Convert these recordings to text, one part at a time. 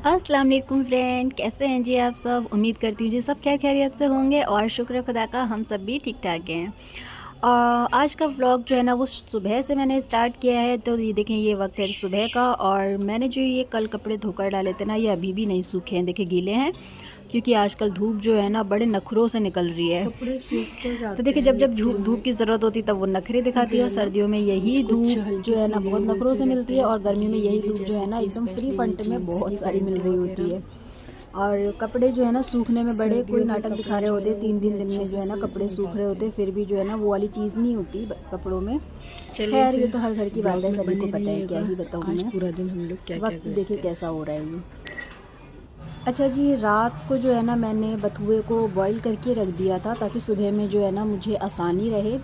अस्सलाम वालेकुम फ्रेंड, कैसे हैं जी आप सब। उम्मीद करती हूँ जी सब खैर खैरियत से होंगे और शुक्र खुदा का हम सब भी ठीक ठाक हैं। आज का व्लॉग जो है ना वो सुबह से मैंने स्टार्ट किया है। तो ये देखें, ये वक्त है सुबह का और मैंने जो ये कल कपड़े धोकर डाले थे ना, ये अभी भी नहीं सूखे हैं। देखें गीले हैं क्योंकि आजकल धूप जो है ना बड़े नखरों से निकल रही है। कपड़े सूख तो तो जाते देखिए, हैं जब जब लेकिन धूप की ज़रूरत होती है तब वो नखरे दिखाती जो है, और है ना सर्दियों में यही कुछ धूप हल्की जो है सी ना ये बहुत नखरों उड़ते से रहते मिलती है, और हैं गर्मी में गीले यही गीले, धूप जो है जैसे ना कि एकदम फ्री स्पेशली ये फंट में जीन्स की बहुत सारी मिल पैंटें रही होती वगैरह। है। और कपड़े जो है ना सूखने में बड़े कोई सर्दियों के नाटक दिखा कपड़े रहे जो है होते, ना वो 3 3 इतने दिन अच्छे में जो से है ना सूख कपड़े नहीं सूख रहे पाते। होते, फिर भी जो है ना वो वाली चीज़ नहीं होती कपड़ों में। चलिए खैर, ये फिर तो हर घर की बात ब्लॉग है, में सभी को बने पता है, क्या रहिएगा। ही बताऊँ आज मैं। पूरा दिन हम लोग क्या क्या वक्त देखे करते हैं। कैसा हो रहा है ये। अच्छा जी, रात को जो है ना मैंने बथुए को बॉईल करके रख दिया था ताकि सुबह में जो है ना मुझे आसानी रहे।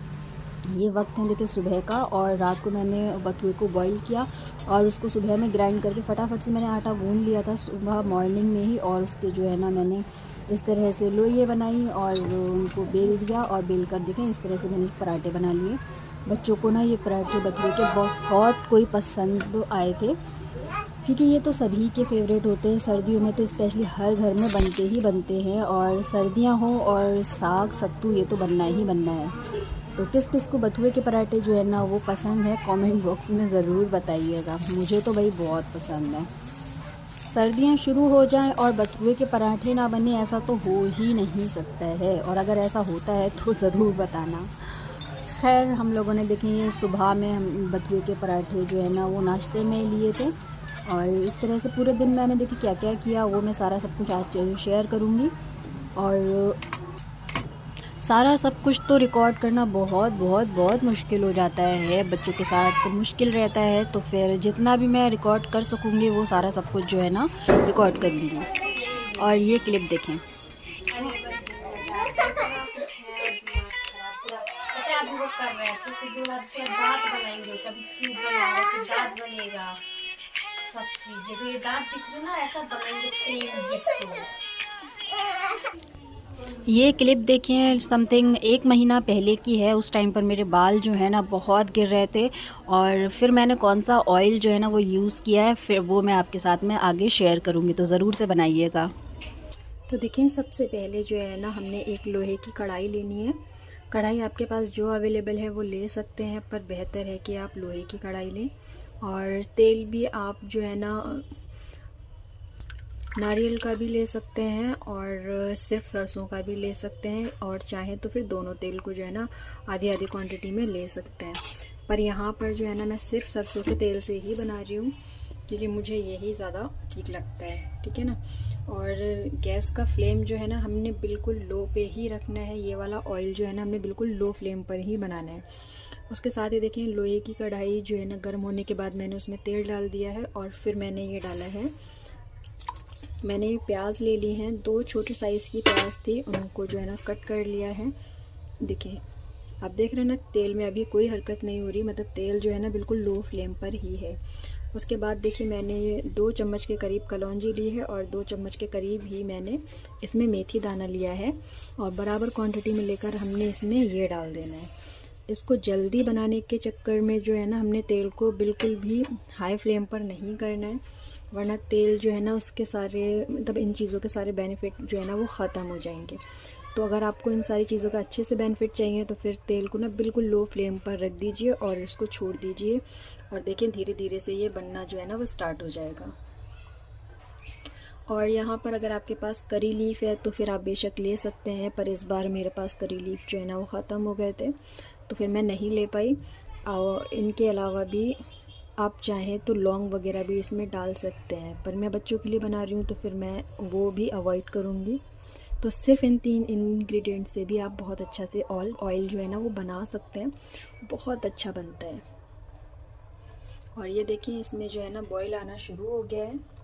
ये वक्त है देखिए सुबह का, और रात को मैंने बथुए को बॉईल किया और उसको सुबह में ग्राइंड करके फटाफट से मैंने आटा गूंद लिया था सुबह मॉर्निंग में ही। और उसके जो है ना मैंने इस तरह से लोइयाँ बनाई और उनको बेल दिया, और बेल कर देखें इस तरह से मैंने पराठे बना लिए। बच्चों को ना ये पराठे बथुए के बहुत कोई पसंद आए थे, क्योंकि ये तो सभी के फेवरेट होते हैं। सर्दियों में तो स्पेशली हर घर में बनते ही बनते हैं, और सर्दियां हो और साग सत्तू ये तो बनना ही बनना है। तो किस किस को बथुए के पराठे जो है ना वो पसंद है, कमेंट बॉक्स में ज़रूर बताइएगा। मुझे तो भाई बहुत पसंद है। सर्दियां शुरू हो जाएं और बथुए के पराठे ना बने, ऐसा तो हो ही नहीं सकता है, और अगर ऐसा होता है तो ज़रूर बताना। खैर, हम लोगों ने देखें ये सुबह में हम बथुए के पराठे जो है ना वो नाश्ते में लिए थे, और इस तरह से पूरे दिन मैंने देखिए क्या क्या किया वो मैं सारा सब कुछ आज शेयर करूँगी। और सारा सब कुछ तो रिकॉर्ड करना बहुत बहुत बहुत मुश्किल हो जाता है, बच्चों के साथ तो मुश्किल रहता है। तो फिर जितना भी मैं रिकॉर्ड कर सकूँगी वो सारा सब कुछ जो है ना रिकॉर्ड करूँगी। और ये क्लिप देखें। कर रहे हैं तो कुछ दिन बाद फिर दांत बनाएंगे, सभी क्यूब बना रहे हैं, फिर दांत बनेगा। सब चीज जैसे ये दांत दिख रहे ना ऐसा बनाएंगे सेम डिट्टो। ये क्लिप देखें, समथिंग 1 महीना पहले की है। उस टाइम पर मेरे बाल जो है ना बहुत गिर रहे थे, और फिर मैंने कौन सा ऑयल जो है ना वो यूज़ किया है, फिर वो मैं आपके साथ में आगे शेयर करूँगी, तो ज़रूर से बनाइएगा। तो देखें, सबसे पहले जो है ना हमने एक लोहे की कढ़ाई लेनी है। कढ़ाई आपके पास जो अवेलेबल है वो ले सकते हैं, पर बेहतर है कि आप लोहे की कढ़ाई लें। और तेल भी आप जो है ना नारियल का भी ले सकते हैं, और सिर्फ सरसों का भी ले सकते हैं, और चाहे तो फिर दोनों तेल को जो है ना आधी आधी क्वांटिटी में ले सकते हैं। पर यहाँ पर जो है ना मैं सिर्फ सरसों के तेल से ही बना रही हूँ, क्योंकि मुझे यही ज़्यादा ठीक लगता है, ठीक है ना। और गैस का फ्लेम जो है ना हमने बिल्कुल लो पे ही रखना है। ये वाला ऑयल जो है ना हमने बिल्कुल लो फ्लेम पर ही बनाना है। उसके साथ ही देखें, लोहे की कढ़ाई जो है ना गर्म होने के बाद मैंने उसमें तेल डाल दिया है, और फिर मैंने ये डाला है, मैंने प्याज ले ली हैं, 2 छोटे साइज़ की प्याज थी, उनको जो है ना कट कर लिया है। देखिए, आप देख रहे हैं ना तेल में अभी कोई हरकत नहीं हो रही, मतलब तेल जो है ना बिल्कुल लो फ्लेम पर ही है। उसके बाद देखिए, मैंने 2 चम्मच के करीब कलौंजी ली है, और 2 चम्मच के करीब ही मैंने इसमें मेथी दाना लिया है, और बराबर क्वांटिटी में लेकर हमने इसमें ये डाल देना है। इसको जल्दी बनाने के चक्कर में जो है ना हमने तेल को बिल्कुल भी हाई फ्लेम पर नहीं करना है, वरना तेल जो है ना उसके सारे, मतलब इन चीज़ों के सारे बेनिफिट जो है ना वो ख़त्म हो जाएंगे। तो अगर आपको इन सारी चीज़ों का अच्छे से बेनिफिट चाहिए तो फिर तेल को ना बिल्कुल लो फ्लेम पर रख दीजिए और इसको छोड़ दीजिए, और देखिए धीरे धीरे से ये बनना जो है ना वो स्टार्ट हो जाएगा। और यहाँ पर अगर आपके पास करी लीफ है तो फिर आप बेशक ले सकते हैं, पर इस बार मेरे पास करी लीफ जो है ना वो ख़त्म हो गए थे, तो फिर मैं नहीं ले पाई। और इनके अलावा भी आप चाहें तो लौंग वगैरह भी इसमें डाल सकते हैं, पर मैं बच्चों के लिए बना रही हूँ तो फिर मैं वो भी अवॉइड करूँगी। तो सिर्फ इन 3 इंग्रेडिएंट से भी आप बहुत अच्छा से ऑयल जो है ना वो बना सकते हैं, बहुत अच्छा बनता है। और ये देखिए, इसमें जो है ना बॉईल आना शुरू हो गया है।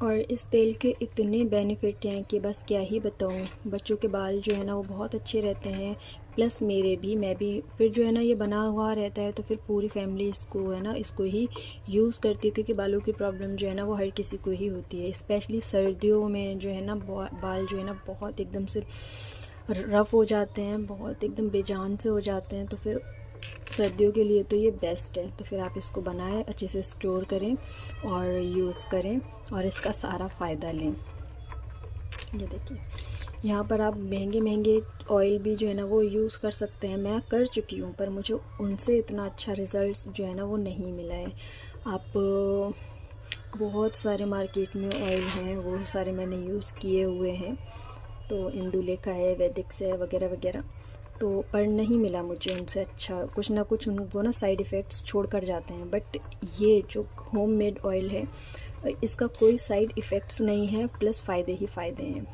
और इस तेल के इतने बेनिफिट हैं कि बस क्या ही बताऊं। बच्चों के बाल जो है ना वो बहुत अच्छे रहते हैं, प्लस मेरे भी, मैं भी फिर जो है ना ये बना हुआ रहता है तो फिर पूरी फैमिली इसको है ना इसको ही यूज़ करती है, क्योंकि बालों की प्रॉब्लम जो है ना वो हर किसी को ही होती है। स्पेशली सर्दियों में जो है ना बाल जो है ना बहुत एकदम से रफ़ हो जाते हैं, बहुत एकदम बेजान से हो जाते हैं। तो फिर सर्दियों के लिए तो ये बेस्ट है। तो फिर आप इसको बनाएं, अच्छे से स्टोर करें और यूज़ करें और इसका सारा फ़ायदा लें। ये देखिए यहाँ पर आप महंगे महंगे ऑयल भी जो है ना वो यूज़ कर सकते हैं। मैं कर चुकी हूँ पर मुझे उनसे इतना अच्छा रिज़ल्ट जो है ना वो नहीं मिला है। आप बहुत सारे मार्केट में ऑयल हैं, वो सारे मैंने यूज़ किए हुए हैं। तो इंदुलेखा है, वैदिक्स है, वगैरह वगैरह, तो पर नहीं मिला मुझे उनसे अच्छा। कुछ ना कुछ उनको ना साइड इफ़ेक्ट्स छोड़ कर जाते हैं। बट ये जो होममेड ऑयल है इसका कोई साइड इफ़ेक्ट्स नहीं है, प्लस फ़ायदे ही फ़ायदे हैं।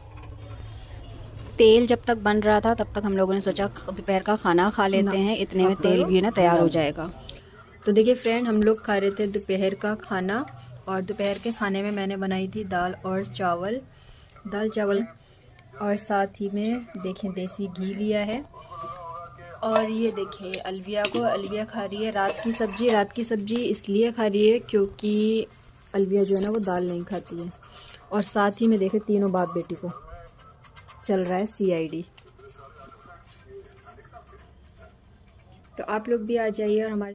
तेल जब तक बन रहा था तब तक हम लोगों ने सोचा दोपहर का खाना खा लेते हैं, इतने में तेल भी ना तैयार हो जाएगा। तो देखिए फ्रेंड, हम लोग खा रहे थे दोपहर का खाना और दोपहर के खाने में मैंने बनाई थी दाल और चावल, दाल चावल, और साथ ही में देखें देसी घी लिया है। और ये देखिए अलविया खा रही है रात की सब्ज़ी इसलिए खा रही है क्योंकि अलविया जो है ना वो दाल नहीं खाती है। और साथ ही में देखें तीनों बाप बेटी को चल रहा है CID। तो आप लोग भी आ जाइए और हमारे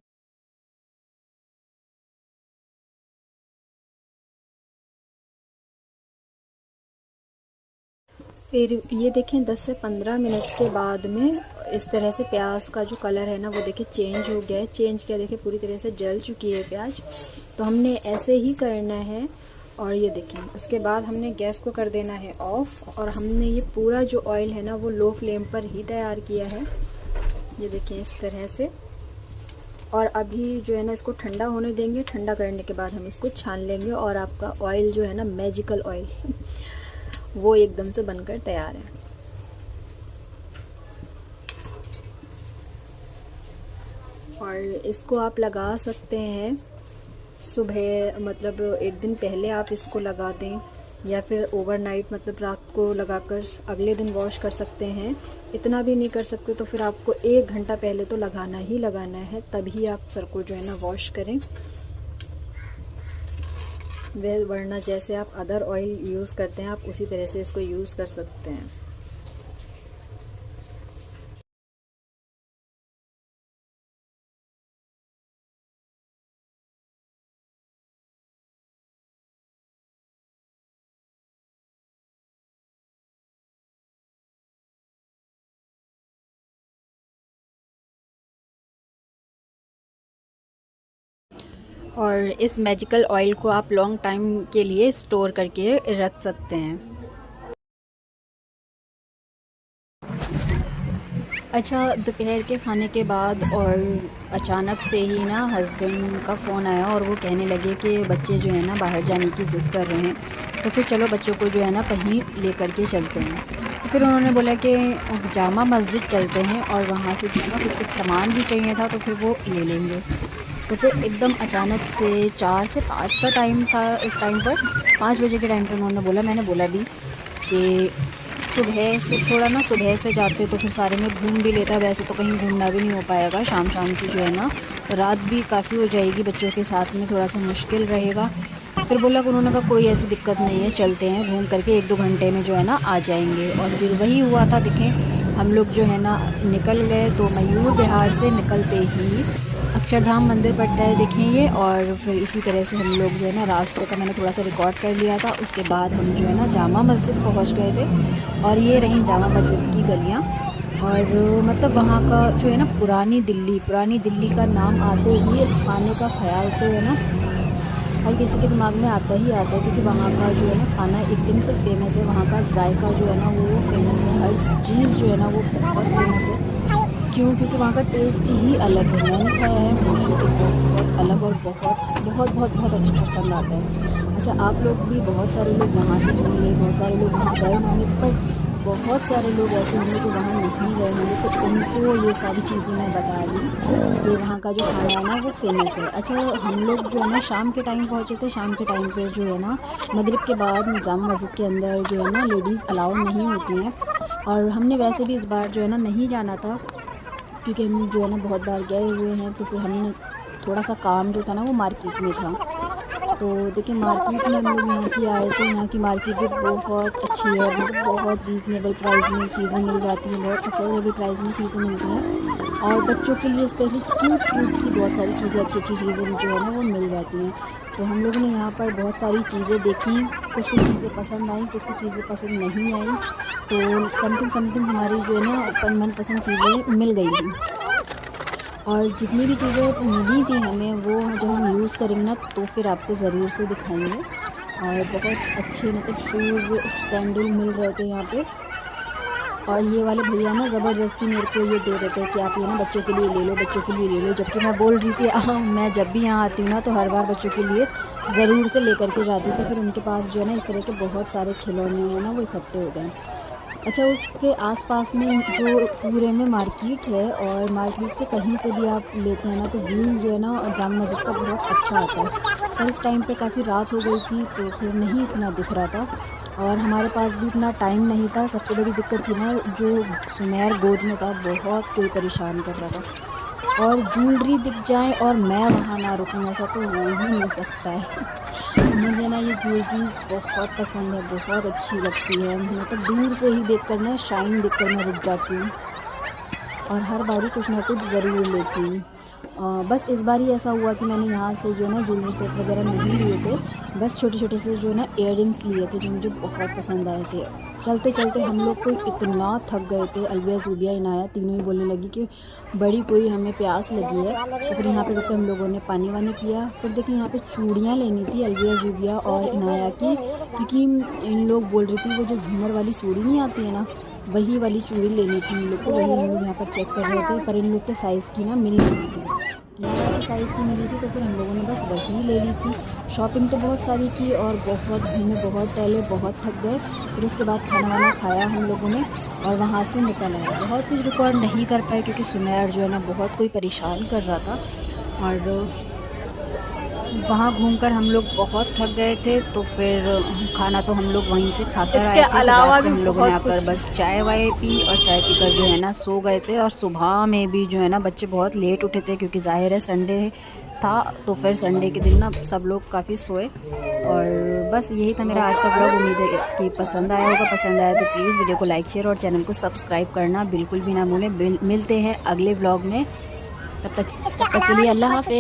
फिर ये देखें 10 से 15 मिनट के बाद में इस तरह से प्याज का जो कलर है ना वो देखिए चेंज हो गया है। चेंज किया, देखिए पूरी तरह से जल चुकी है प्याज। तो हमने ऐसे ही करना है। और ये देखें उसके बाद हमने गैस को कर देना है ऑफ़। और हमने ये पूरा जो ऑयल है ना वो लो फ्लेम पर ही तैयार किया है। ये देखिए इस तरह से। और अभी जो है ना इसको ठंडा होने देंगे। ठंडा करने के बाद हम इसको छान लेंगे और आपका ऑयल जो है ना मैजिकल ऑयल वो एकदम से बनकर तैयार है। और इसको आप लगा सकते हैं सुबह, मतलब एक दिन पहले आप इसको लगा दें या फिर ओवरनाइट, मतलब रात को लगाकर अगले दिन वॉश कर सकते हैं। इतना भी नहीं कर सकते तो फिर आपको 1 घंटा पहले तो लगाना ही लगाना है, तभी आप सर को जो है ना वॉश करें। वरना जैसे आप अदर ऑयल यूज़ करते हैं आप उसी तरह से इसको यूज़ कर सकते हैं। और इस मैजिकल ऑयल को आप लॉन्ग टाइम के लिए स्टोर करके रख सकते हैं। अच्छा, दोपहर के खाने के बाद और अचानक से ही ना हस्बैंड का फ़ोन आया और वो कहने लगे कि बच्चे जो है ना बाहर जाने की ज़िद कर रहे हैं, तो फिर चलो बच्चों को जो है ना कहीं लेकर के चलते हैं। तो फिर उन्होंने बोला कि जामा मस्जिद चलते हैं और वहाँ से जो है ना कुछ सामान भी चाहिए था तो फिर वो ले लेंगे। तो फिर एकदम अचानक से 4 से 5 का टाइम था। इस टाइम पर 5 बजे के टाइम पर उन्होंने बोला, मैंने बोला भी कि सुबह से थोड़ा ना सुबह से जाते तो फिर सारे में घूम भी लेता। वैसे तो कहीं घूमना भी नहीं हो पाएगा, शाम की जो है ना रात भी काफ़ी हो जाएगी, बच्चों के साथ में थोड़ा सा मुश्किल रहेगा। फिर बोला कि उन्होंने कहा कोई ऐसी दिक्कत नहीं है, चलते हैं, घूम करके 1-2 घंटे में जो है ना आ जाएंगे। और फिर वही हुआ था। देखें हम लोग जो है ना निकल गए। तो मयूर विहार से निकलते ही अक्षरधाम मंदिर पड़ता है, देखें ये। और फिर इसी तरह से हम लोग जो है ना रास्ते का मैंने थोड़ा सा रिकॉर्ड कर लिया था। उसके बाद हम जो है ना जामा मस्जिद पहुंच गए थे। और ये रही जामा मस्जिद की गलियां। और मतलब वहाँ का जो है ना पुरानी दिल्ली का नाम आते ही खाने का ख्याल तो है ना हर किसी के दिमाग में आता ही आता है, क्योंकि वहाँ का जो है ना खाना एकदम से फेमस है। वहाँ का जायका जो है ना वो फेमस है, हर चीज़ जो है ना वो बहुत फेमस है। क्यों? क्योंकि वहाँ का टेस्ट ही अलग है। मैंने खाया है, मुझे तो बहुत अलग और बहुत अच्छा पसंद आता है। अच्छा, आप लोग भी बहुत सारे लोग वहाँ से होंगे, बहुत सारे लोग वहाँ गए होंगे, पर बहुत सारे लोग ऐसे होंगे जो वहाँ नहीं गए होंगे, तो उनको ये सारी चीज़ें मैं बता दी कि वहाँ का जो खाना है ना वो फेमस है। अच्छा, हम लोग जो है ना शाम के टाइम पहुँचे थे। शाम के टाइम पर जो है ना मगरिब के बाद जामा मस्जिद के अंदर जो है ना लेडीज़ अलाउ नहीं होती हैं। और हमने वैसे भी इस बार जो है ना नहीं जाना था, क्योंकि हम जो है ना बहुत बार गए हुए हैं, तो फिर हमने थोड़ा सा काम जो था ना वो मार्केट में था। तो देखिए मार्केट में हम लोग यहाँ की आए थे, यहाँ की मार्केट भी बहुत अच्छी है, मतलब बहुत रीज़नेबल प्राइस में चीज़ें मिल जाती हैं, बहुत अफोर्डेबल प्राइस में चीज़ें मिलती हैं। और बच्चों के लिए स्पेशली क्यूट क्यूट सी बहुत सारी चीज़ें, अच्छी अच्छी चीज़ें जो है ना वो मिल जाती हैं। तो हम लोगों ने यहाँ पर बहुत सारी चीज़ें देखी, कुछ कुछ चीज़ें पसंद आई, कुछ कुछ चीज़ें पसंद नहीं आई। तो समथिंग हमारी जो है ना मनपसंद चीज़ें मिल गई थी। और जितनी भी चीज़ें मिली थी हमें, वो जब हम यूज़ करेंगे ना तो फिर आपको ज़रूर से दिखाएंगे। और बहुत अच्छे मतलब शूज़ सैंडल मिल रहे थे यहाँ पे। और ये वाले भैया ना ज़बरदस्ती मेरे को ये दे रहे थे कि आप ये ना बच्चों के लिए ले लो, बच्चों के लिए ले लो। जबकि मैं बोल रही थी मैं जब भी यहाँ आती हूँ ना तो हर बार बच्चों के लिए ज़रूर से ले कर के जाती थी। फिर उनके पास जो है ना इस तरह के बहुत सारे खिलौने हैं ना वो इकट्ठे हो गए। अच्छा, उसके आसपास में जो पूरे में मार्केट है, और मार्केट से कहीं से भी आप लेते हैं ना तो व्यू जो है ना जामा मस्जिद का बहुत अच्छा आता है। पर इस टाइम पे काफ़ी रात हो गई थी तो फिर नहीं इतना दिख रहा था, और हमारे पास भी इतना टाइम नहीं था। सबसे बड़ी दिक्कत थी ना जो सुमेर गोद में था, बहुत कोई परेशान कर रहा था। और ज्वेलरी दिख जाए और मैं वहाँ ना रुकूँ, ऐसा तो हो ही नहीं सकता है। मुझे ना ये ज्वेलरीज बहुत पसंद है, बहुत अच्छी लगती है। मतलब दूर से ही देखकर ना शाइन देखकर मैं रुक जाती हूँ, और हर बारी कुछ ना कुछ ज़रूर लेती हूँ। बस इस बार ही ऐसा हुआ कि मैंने यहाँ से जो है ना ज्वेलरी सेट वगैरह नहीं लिए थे, बस छोटे छोटे से जो है ना इयररिंग्स लिए थे जो मुझे बहुत पसंद आए थे। चलते चलते हम लोग कोई इतना थक गए थे, अलविया ज़ुबिया इनाया तीनों ही बोलने लगी कि बड़ी कोई हमें प्यास लगी है। तो फिर यहाँ पे रुककर हम लोगों ने पानी वानी पिया। फिर देखिए यहाँ पे चूड़ियाँ लेनी थी अलविया ज़ुबिया और इनाया की, क्योंकि इन लोग बोल रही थी वो जो झूमर वाली चूड़ी नहीं आती है ना, वही वाली चूड़ी लेनी थी इन लोग को। वही हम लोग यहाँ पर चेक कर रहे थे, पर इन लोग के साइज़ की ना मिल रही थी, यहाँ साइज़ की मिली थी। तो फिर हम लोगों ने बस वही ले ली थी। शॉपिंग तो बहुत सारी की और बहुत घूमे, बहुत टहले, बहुत थक गए। फिर उसके बाद खाना वाना खाया हम लोगों ने और वहाँ से निकल आए। बहुत कुछ रिकॉर्ड नहीं कर पाए क्योंकि सुमेर जो है ना बहुत कोई परेशान कर रहा था, और वहाँ घूमकर हम लोग बहुत थक गए थे। तो फिर खाना तो हम लोग वहीं से खाकर आए थे। इसके अलावा भी हम लोगों ने बहुत आकर कुछ बस चाय वाय पी, और चाय पीकर जो है ना सो गए थे। और सुबह में भी जो है ना बच्चे बहुत लेट उठे थे, क्योंकि ज़ाहिर है संडे था, तो फिर संडे के दिन ना सब लोग काफ़ी सोए। और बस यही था मेरा आज का ब्लॉग। उम्मीद है कि पसंद आया होगा। पसंद आया तो प्लीज़ वीडियो को लाइक, शेयर और चैनल को सब्सक्राइब करना बिल्कुल भी ना भूलें। मिलते हैं अगले ब्लॉग में, तब तक के लिए अल्लाह हाफ़िज़।